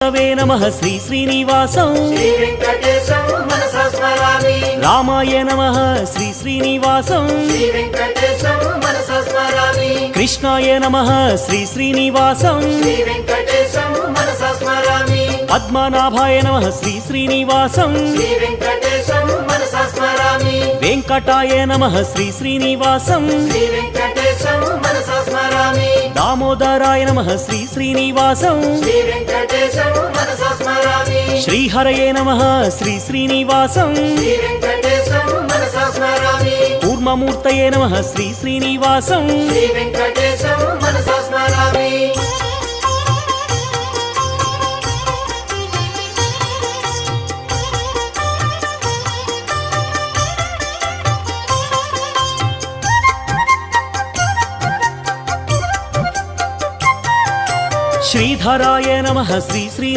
नमः श्री श्रीनिवासं श्री वेंकटेशं मनसा स्मरामि। रामाय नमः श्री श्रीनिवासं श्री वेंकटेशं मनसा स्मरामि। कृष्णाय नमः श्री श्रीनिवासं श्री वेंकटेशं मनसा स्मरामि। पद्मनाभाय नमः श्री श्रीनिवासं श्री वेंकटेशं मनसा स्मरामि। वेंकटाय नमः श्री श्रीनिवासं श्री वेंकटेशं मनसा स्मरामि। दामोदराय नमः श्री श्रीनिवासं श्री वेंकटेशं मनसा स्मरामि। श्रीहरये नमः श्री श्रीनिवासं श्री वेंकटेशं मनसा स्मरामि। कूर्ममूर्तये नमः श्री श्रीनिवासं श्री वेंकटेशं मनसा स्मरामि। श्रीधराय नमः श्री श्री